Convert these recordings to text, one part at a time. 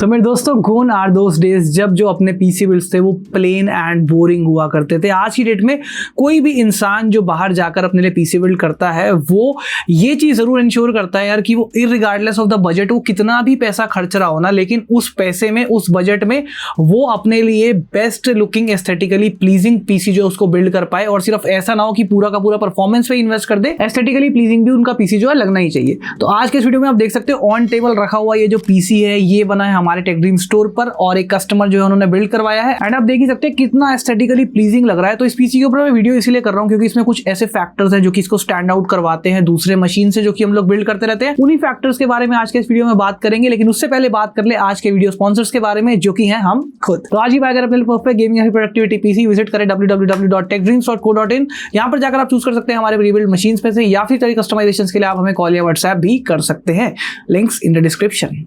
तो मेरे दोस्तों, गोन आर दोस डेज जब जो अपने पीसी बिल्ड्स थे वो प्लेन एंड बोरिंग हुआ करते थे। आज की डेट में कोई भी इंसान जो बाहर जाकर अपने लिए पीसी बिल्ड करता है वो ये चीज जरूर इंश्योर करता है यार कि वो इररिगार्डलेस ऑफ द बजट, वो कितना भी पैसा खर्च रहा हो ना, लेकिन उस पैसे में, उस बजट में वो अपने लिए best looking aesthetically pleasing PC जो उसको बिल्ड कर पाए। और सिर्फ ऐसा ना हो कि पूरा का पूरा परफॉर्मेंस पे इन्वेस्ट कर दे, एस्थेटिकली प्लीजिंग भी उनका पीसी जो है लगना ही चाहिए। तो आज के इस वीडियो में आप देख सकते हो ऑन टेबल रखा हुआ ये जो पीसी है ये बना है हमारे टेक ड्रीम स्टोर पर और एक कस्टमर जो है उन्होंने बिल्ड करवाया है। एंड आप देख ही सकते हैं कितना एस्थेटिकली प्लीजिंग लग रहा है। तो इस पीसी के ऊपर मैं वीडियो इसलिए कर रहा हूं क्योंकि इसमें कुछ ऐसे फैक्टर्स हैं जो कि इसको स्टैंड आउट करवाते हैं दूसरे मशीन से जो कि हम लोग बिल्ड करते रहते हैं। उन्हीं फैक्टर्स के बारे में आज के इस वीडियो में बात करेंगे, लेकिन उससे पहले बात कर ले आज के वीडियो स्पॉन्सर्स के बारे में जो कि हैं हम खुद। तो आज ही बाय करें अपने परफेक्ट गेमिंग या प्रोडक्टिविटी पीसी, विजिट करें www.techdreams.co.in। यहां पर जाकर आप चूज कर सकते हैं हमारे प्री-बिल्ड मशीन्स में से, या फिर कई कस्टमाइजेशंस के लिए आप हमें कॉल या व्हाट्सएप भी कर सकते हैं। Links in the description.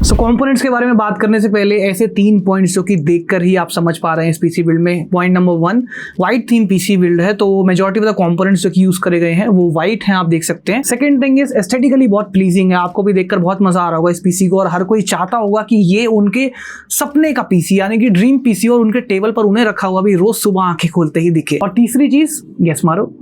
So components के बारे में बात करने से पहले ऐसे 3 पॉइंट्स जो कि देखकर ही आप समझ पा रहे हैं इस पीसी बिल्ड में। Point number 1, white theme PC build है, तो मेजॉरिटी ऑफ द कंपोनेंट्स जो कि यूज करे गए हैं वो व्हाइट हैं, आप देख सकते हैं। सेकंड थिंग इज एस्थेटिकली बहुत प्लीजिंग है, आपको भी देखकर बहुत मजा आ रहा होगा इस पीसी को, और हर कोई चाहता होगा कि ये उनके सपने का पीसी यानी कि ड्रीम पीसी और उनके टेबल पर उन्हें रखा हुआ भी रोज सुबह आंखें खोलते ही दिखे। और तीसरी चीज, गेस मारो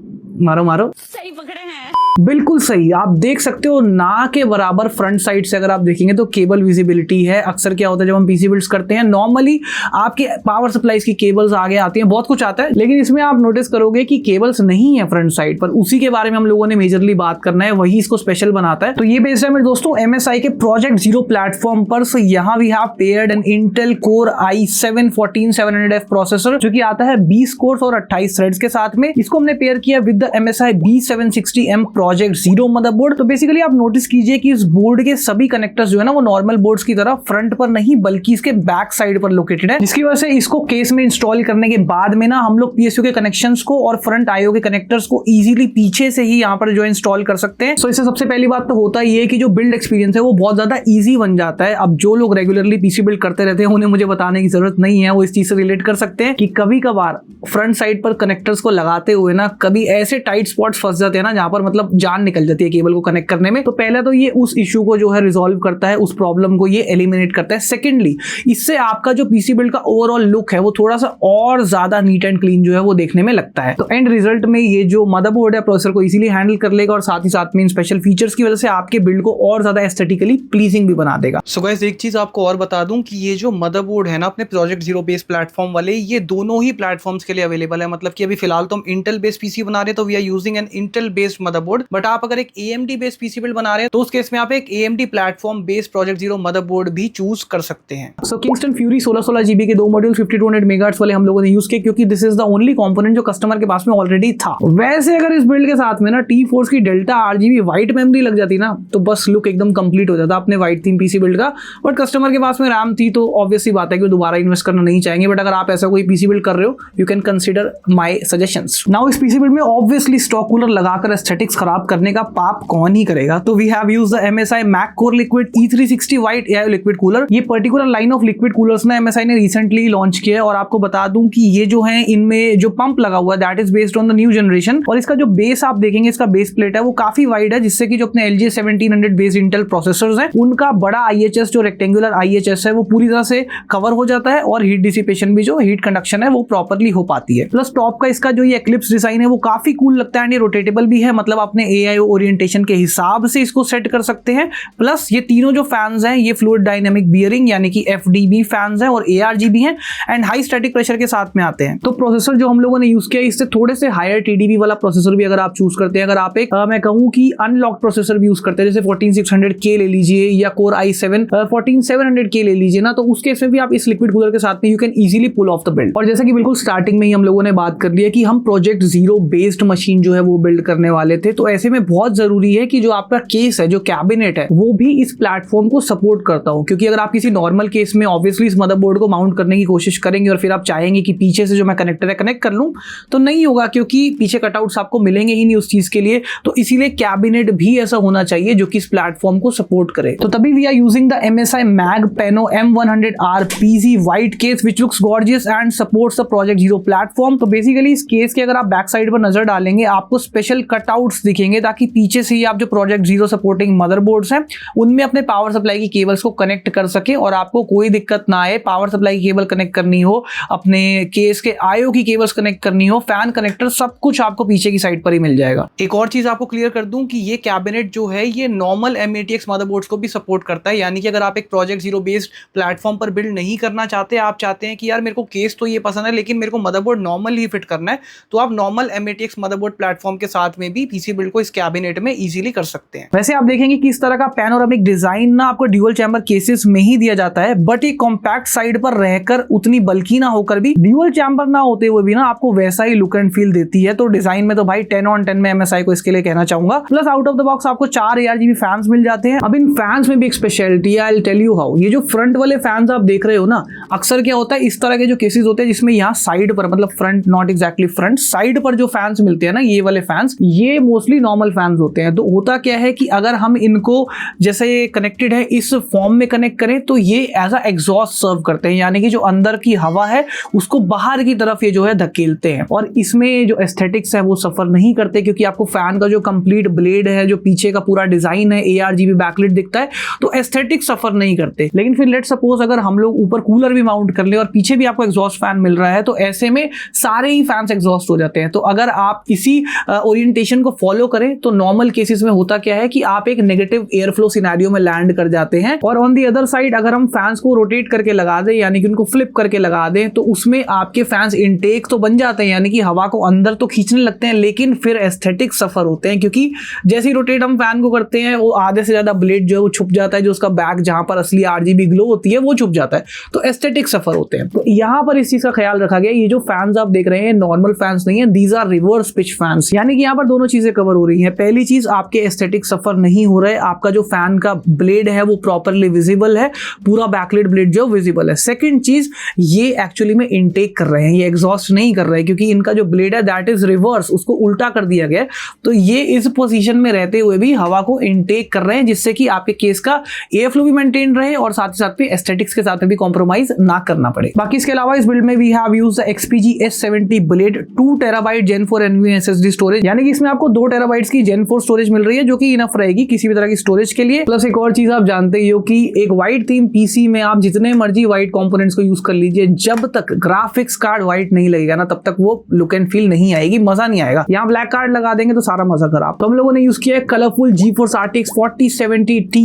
मारो मारो, सही पकड़े हैं, बिल्कुल सही। आप देख सकते हो ना के बराबर फ्रंट साइड से अगर आप देखेंगे तो केबल विजिबिलिटी है। अक्सर क्या होता है जब हम पीसी बिल्ड्स करते हैं नॉर्मली आपके पावर सप्लाईज की केबल्स आगे आती हैं, बहुत कुछ आता है, लेकिन इसमें आप नोटिस करोगे कि केबल्स नहीं है फ्रंट साइड पर। उसी के बारे में हम लोगों ने मेजरली बात करना है, वही इसको स्पेशल बनाता है। तो ये बेस्ड है मेरे दोस्तों MSI के प्रोजेक्ट जीरो प्लेटफॉर्म पर। सो यहाँ we have paired an Intel core i7 14700F processor जो कि आता है 20 कोर्स और 28 थ्रेड्स के साथ में। इसको हमने पेयर किया with the MSI B760M project zero motherboard. तो बेसिकली आप नोटिस कीजिए कि इस बोर्ड के सभी कनेक्टर्स जो है ना वो नॉर्मल बोर्ड्स की तरह फ्रंट पर नहीं बल्कि इसके बैक साइड पर लोकेटेड है, जिसकी वजह से इसको केस में इंस्टॉल करने के बाद में ना हम लोग PSU के कनेक्शंस को और फ्रंट IO के कनेक्टर्स को इजीली पीछे से ही यहाँ पर जो इंस्टॉल कर सकते हैं। सो इससे सबसे पहली बात तो होता ही है कि जो बिल्ड एक्सपीरियंस है वो बहुत ज्यादा ईजी बन जाता है। अब जो लोग रेगुलरली पीसी बिल्ड करते रहते हैं उन्हें मुझे बताने की जरूरत नहीं है, वो इस चीज से रिलेट कर सकते हैं कि कभी कभार फ्रंट साइड पर कनेक्टर्स को लगाते हुए ना कभी ऐसे टाइट स्पॉट्स फंस जाते हैं ना जहां पर मतलब जान निकल जाती है केबल को कनेक्ट करने में। तो पहला तो ये उस इशू को जो है रिजॉल्व करता है, उस प्रॉब्लम को ये एलिमिनेट करता है। सेकेंडली इससे आपका जो पीसी बिल्ड का ओवरऑल लुक है वो थोड़ा सा और ज्यादा नीट एंड क्लीन जो है वो देखने में लगता है। तो एंड रिजल्ट में ये जो मदरबोर्ड है प्रोसेसर को इजीली हैंडल कर लेगा और साथ ही साथ में इन स्पेशल फीचर्स की वजह से आपके बिल्ड को और ज्यादा एस्थेटिकली प्लीजिंग भी बना देगा। सो गाइस एक चीज आपको और बता दूं कि ये जो मदरबोर्ड है ना अपने प्रोजेक्ट जीरो बेस प्लेटफॉर्म वाले, ये दोनों ही प्लेटफॉर्म्स के लिए अवेलेबल है। मतलब कि अभी फिलहाल तो हम इंटेल बेस्ड पीसी बना रहे हैं तो we are using an Intel based motherboard, but आप अगर एक AMD बेस्ड पीसी बिल्ड बना रहे हैं तो उस केस में आप एक AMD platform based project zero motherboard भी चूज कर सकते हैं। सो किंगस्टन फ्यूरी 16 GB के 2 मॉड्यूल 5200 मेगाहर्ट्ज वाले हम लोगों ने यूज किए क्योंकि this is the only component जो कस्टमर के पास में ऑलरेडी था। वैसे अगर इस बिल्ड के साथ में ना T-Force की डेल्टा RGB व्हाइट मेमोरी लग जाती ना तो बस लुक एकदम कंप्लीट हो जाता अपने व्हाइट थीम पीसी बिल्ड का। बट कस्टमर के पास में रैम थी तो ऑब्वियसली बात है कि वो दोबारा इन्वेस्ट करना नहीं चाहेंगे। बट अगर आप ऐसा कोई पीसी बिल्ड कर रहे हो you can consider my suggestions. Now इस पीसी बिल्ड में ऑब्वियसली स्टॉक कूलर लगाकर एस्थेटिक्स खराब करने का पाप कौन ही करेगा। तो we have used the MSI Mac Core Liquid E360 White AI liquid cooler. ये particular line of liquid coolers ना MSI ने रिसेंटली लॉन्च किया है और आपको बता दूं कि ये जो है इनमें जो पंप लगा हुआ है that is based on the new generation. और इसका जो बेस आप देखेंगे, इसका बेस प्लेट है वो काफी वाइड है, जिससे कि जो अपने LG 1700 बेस्ड इंटेल प्रोसेसर्स हैं उनका बड़ा IHS जो रेक्टेंगुलर IHS है वो पूरी तरह से कवर हो जाता है और हीट डिसिपेशन भी जो हीट कंडक्शन है वो प्रॉपर्ली हो पाती है। प्लस टॉप का इसका जो ये एक्लिप्स डिजाइन है वो काफी कूल लगता है एंड ये रोटेटेबल भी है, मतलब अपने AIO ओरिएंटेशन के हिसाब से इसको सेट कर सकते हैं। प्लस ये तीनों जो फैंस हैं ये फ्लूइड डायनामिक बियरिंग यानी कि FDB फैंस हैं और ARGB हैं एंड हाई स्टैटिक प्रेशर के साथ में आते हैं। तो प्रोसेसर जो हम लोगों ने यूज किया इससे थोड़े से हायर TDP वाला प्रोसेसर भी अगर आप चूज करते हैं, अगर आप एक मैं कहूं कि अनलॉक्ड प्रोसेसर भी यूज करते हैं जैसे 14600K ले लीजिए या कोर i7 14700K ले लीजिए ना, तो उसके इसमें भी आप इस लिक्विड कूलर के साथ में you can easily pull off the build. और जैसा कि बिल्कुल स्टार्टिंग में ही हम लोगों ने बात कर लिया कि हम प्रोजेक्ट जीरो बेस्ड मशीन जो है वो बिल्ड करने वाले थे, तो तो ऐसे में बहुत जरूरी है कि जो आपका केस है, जो कैबिनेट है, वो भी इस प्लेटफॉर्म को सपोर्ट करता हो। क्योंकि अगर आप किसी नॉर्मल केस में ऑब्वियसली इस मदरबोर्ड को माउंट करने की कोशिश करेंगे और फिर आप चाहेंगे कि पीछे से जो मैं कनेक्टर है कनेक्ट कर लूं, तो नहीं होगा, क्योंकि पीछे कटआउट्स आपको मिलेंगे ही नहीं उस चीज के लिए। तो इसीलिए कैबिनेट भी ऐसा होना चाहिए जो कि इस प्लेटफॉर्म को सपोर्ट करे। तो तभी we are using the MSI Mag Pano M100R PZ white case which looks gorgeous and supports the Project Zero platform। तो बेसिकली इस केस के अगर आप बैक साइड पर नजर डालेंगे, आपको स्पेशल कटआउट्स दिखेंगे ताकि पीछे से ही आप जो प्रोजेक्ट जीरो सपोर्टिंग मदरबोर्ड्स हैं उनमें अपने पावर सप्लाई की केबल्स को कनेक्ट कर सके और आपको कोई दिक्कत ना आए। पावर सप्लाई की केबल कनेक्ट करनी हो, अपने केस के IO की केबल्स कनेक्ट करनी हो, फैन कनेक्टर, सब कुछ आपको पीछे की साइड पर ही मिल जाएगा। एक और चीज आपको क्लियर कर दूं कि ये कैबिनेट जो है ये नॉर्मल M-ATX मदरबोर्ड्स को भी सपोर्ट करता है। यानी कि अगर आप एक प्रोजेक्ट जीरो बेस्ड प्लेटफॉर्म पर बिल्ड नहीं करना चाहते, आप चाहते हैं कि यार मेरे को केस तो ये पसंद है लेकिन मेरे को मदरबोर्ड नॉर्मल ही फिट करना है, तो आप नॉर्मल M-ATX मदरबोर्ड प्लेटफॉर्म के साथ में भी पीसी बिल्ड को इस कैबिनेट में इजीली कर सकते हैं। वैसे आप देखेंगे कि इस तरह का पैनोरामिक डिजाइन ना आपको ड्यूअल चैम्बर केसेस में ही दिया जाता है, बट ये कॉम्पैक्ट साइड पर रहकर उतनी बल्की ना होकर भी ड्यूअल चैम्बर ना होते हुए भी ना आपको वैसा ही लुक एंड फील देती है। तो डिजाइन में तो भाई 10 on 10 में MSI को इसके लिए कहना चाहूंगा। Plus out of the box आपको 4 ARGB फैंस मिल जाते हैं। अब इन फैंस में भी एक स्पेशलिटी है, I will tell you how. ये जो फ्रंट वाले फैंस आप देख रहे हो ना, अक्सर क्या होता है इस तरह के जो केसेस होते हैं जिसमें यहाँ साइड पर, मतलब front not exactly front, side पर जो फैंस मिलते हैं ना, ये वाले फैंस, ये मोस्टली नॉर्मल फैंस होते हैं। तो होता क्या है कि अगर हम इनको जैसे कनेक्टेड है इस फॉर्म में कनेक्ट करें तो ये एज अ एग्जॉस्ट सर्व करते हैं, यानी कि जो अंदर की हवा है उसको बाहर की तरफ ये जो है धकेलते हैं। और इसमें जो एस्थेटिक्स है वो सफर नहीं करते, क्योंकि आपको फैन का जो कंप्लीट ब्लेड है, जो पीछे का पूरा डिजाइन है, ARGB बैकलाइट दिखता है, तो एस्थेटिक्स सफर नहीं करते। लेकिन फिर लेट सपोज अगर हम लोग ऊपर कूलर भी माउंट कर ले और पीछे भी आपको एग्जॉस्ट फैन मिल रहा है, तो ऐसे में सारे ही फैंस एग्जॉस्ट हो जाते हैं। तो अगर आप इसी ओरिएंटेशन को फॉलो करें तो नॉर्मल केसेस में होता क्या है कि आप एक नेगेटिव एयर फ्लो सिनेरियो में लैंड कर जाते हैं। और ऑन दी अदर साइड अगर हम फैंस को रोटेट करके लगा दें, यानी कि उनको फ्लिप करके लगा दें, तो उसमें आपके फैंस इनटेक तो बन जाते हैं, यानी कि हवा को अंदर तो खींचने लगते हैं, लेकिन फिर एस्थेटिक सफर होते हैं। क्योंकि जैसे ही रोटेट हम फैन को करते हैं वो आधे से ज्यादा ब्लेड जो है वो छुप जाता है, जो उसका बैक जहां पर असली RGB ग्लो होती है वो छुप जाता है, तो एस्थेटिक सफर होते हैं। तो यहां पर इस चीज का ख्याल रखा गया। ये जो फैंस आप देख रहे हैं नॉर्मल फैंस नहीं है, these are reverse pitch fans, यानी कि यहाँ पर दोनों चीजें कवर हो रही हैं। पहली चीज, आपके एस्थेटिक सफर नहीं हो रहा है, आपका जो फैन का ब्लेड है वो प्रॉपरली विजिबल है, पूरा बैकलाइट ब्लेड जो विजिबल है। सेकंड चीज, ये एक्चुअली में इनटेक कर रहे हैं, ये एग्जॉस्ट नहीं कर रहे हैं, क्योंकि इनका जो ब्लेड है दैट इज रिवर्स, उसको उल्टा कर दिया गया। तो ये इस पोजीशन में रहते हुए भी हवा को इनटेक कर रहे हैं, जिससे कि आपके केस का एयर फ्लो भी मेंटेन रहे और साथ ही साथ पे एस्थेटिक्स के साथ में भी कॉम्प्रोमाइज ना करना पड़े। बाकी इसके अलावा इस बिल्ड में we have used the XPG S70 blade 2 TB Gen 4 NVMe SSD storage, यानी कि इसमें आपको 2 TB की Gen 4 स्टोरेज मिल रही है, जो कि इनफ रहेगी किसी भी तरह की स्टोरेज के लिए। प्लस एक और चीज आप जानते ही हो कि एक व्हाइट थीम पीसी में आप जितने मर्जी व्हाइट कंपोनेंट्स को यूज कर लीजिए, जब तक ग्राफिक्स कार्ड व्हाइट नहीं लगेगा ना, तब तक वो लुक एंड फील नहीं आएगी, मजा नहीं आएगा। यहाँ ब्लैक कार्ड लगा देंगे तो सारा मजा खराब। तो हम लोगों ने यूज किया है colourful GeForce RTX 4070 Ti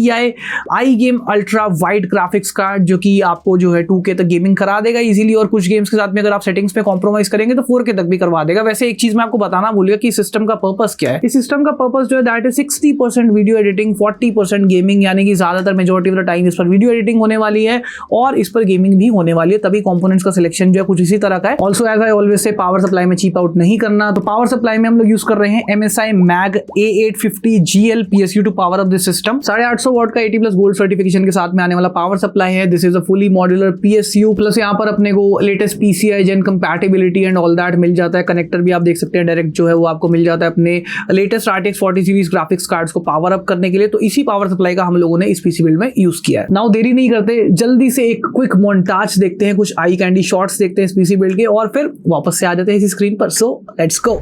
iGame ultra wide graphics card, जो कि आपको जो है 2K तक गेमिंग करा देगा इजीली, और कुछ गेम्स के साथ में अगर आप सेटिंग्स पे कॉम्प्रोमाइज करेंगे तो 4K तक भी करवा देगा। वैसे एक चीज मैं आपको बताना भूल गया कि सिस्टम का पर्पस क्या है। इस सिस्टम का पर्पस जो है that is 60% video editing, 40% gaming, यानी कि ज्यादातर मेजॉरिटी ऑफ द टाइम इस पर वीडियो एडिटिंग होने वाली है और इस पर गेमिंग भी होने वाली है। तभी कंपोनेंट्स का सिलेक्शन जो है कुछ इसी तरह का है। Also as I always say, power supply में चीप आउट नहीं करना, तो पावर सप्लाई में हम लोग यूज कर रहे हैं MSI Mag A850 GL PSU to power up this system. 850 watt का 80+ गोल्ड सर्टिफिकेशन के साथ में आने वाला पावर सप्लाई है। This is a fully modular PSU, plus यहाँ पर अपने को latest PCI Gen compatibility and all that मिल जाता है। कनेक्टर भी आप देख सकते हैं डायरेक्ट जो है वो आपको मिल जाता है अपने latest RTX 40 series graphics cards को पावर अप करने के लिए। तो इसी पावर सप्लाई का हम लोगों ने इस पीसी बिल्ड में यूज किया है। नाउ देरी नहीं करते, जल्दी से एक क्विक मोन्टाज देखते हैं, कुछ आई कैंडी शॉट्स देखते हैं इस पीसी बिल्ड के, और फिर वापस से आ जाते हैं इस स्क्रीन पर। So let's go.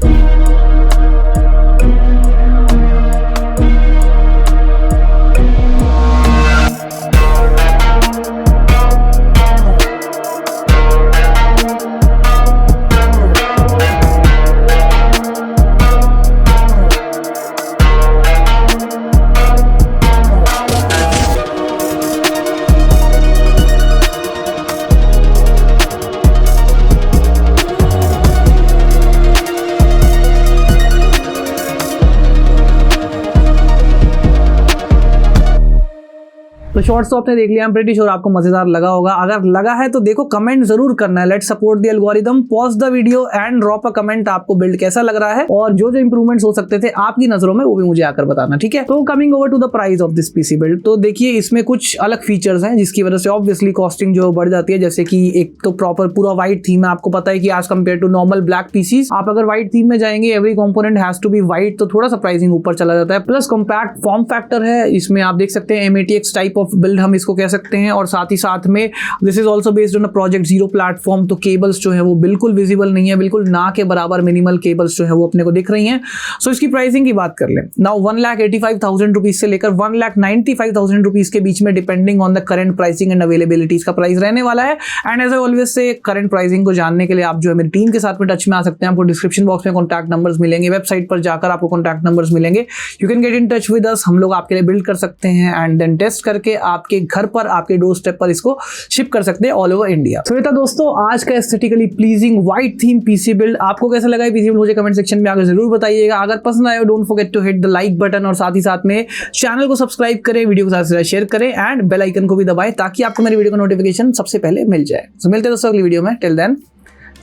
तो शॉर्ट्स तो आपने देख लिया, आई एम प्रीटी श्योर आपको मजेदार लगा होगा। अगर लगा है तो देखो कमेंट जरूर करना है, let's support the algorithm, pause the video and drop a comment, आपको बिल्ड कैसा लग रहा है और जो जो इंप्रूवमेंट्स हो सकते थे आपकी नजरों में वो भी मुझे आकर बताना, ठीक है। तो coming over to the price of this PC build, तो देखिए इसमें कुछ अलग फीचर्स हैं जिसकी वजह से ऑब्वियसली कॉस्टिंग जो बढ़ जाती है। जैसे कि एक तो प्रॉपर पूरा व्हाइट थीम है, आपको पता है कि as compare to normal black PCs आप अगर व्हाइट थीम में जाएंगे every component has to be white, तो थोड़ा सा प्राइसिंग ऊपर चला जाता है। प्लस कॉम्पैक्ट फॉर्म फैक्टर है, इसमें आप देख सकते हैं M80X टाइप ऑफ बिल्ड हम इसको कह सकते हैं, और साथ ही साथ में this is also based on a project zero platform, तो केबल्स जो है वो बिल्कुल विजिबल नहीं है, बिल्कुल ना के बराबर मिनिमल केबल्स जो है वो अपने को दिख रही हैं। सो इसकी प्राइसिंग की बात कर लें, नाउ 1,85,000 रुपीज से लेकर 1,95,000 रुपीज के बीच में depending on the current pricing and availability इसका प्राइस रहने वाला है। And as I always say current pricing को जानने के लिए आप जो है मेरी टीम के साथ में टच में आ सकते हैं। आपको डिस्क्रिप्शन बॉक्स में कॉन्टैक्ट नंबर्स मिलेंगे, वेबसाइट पर जाकर आपको कॉन्टैक्ट नंबर्स मिलेंगे, you can get in touch with us, हम लोग आपके लिए बिल्ड कर सकते हैं एंड देन टेस्ट करके आपके घर पर आपके डोर स्टेप पर इसको शिप कर सकते हैं ऑल ओवर इंडिया। तो ये था दोस्तों आज का aesthetically pleasing white theme PC build. आपको कैसा लगा पीसी बिल्ड मुझे कमेंट सेक्शन में आकर जरूर बताइएगा। अगर पसंद आए don't forget to hit the like button और साथ ही साथ में चैनल को सब्सक्राइब करें, वीडियो को साथ शेयर करें एंड बेल आइकन को भी दबाएं ताकि आपको मेरी वीडियो का नोटिफिकेशन सबसे पहले मिल जाए। तो मिलते हैं दोस्तों अगली वीडियो में, टिल देन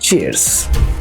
चीयर्स।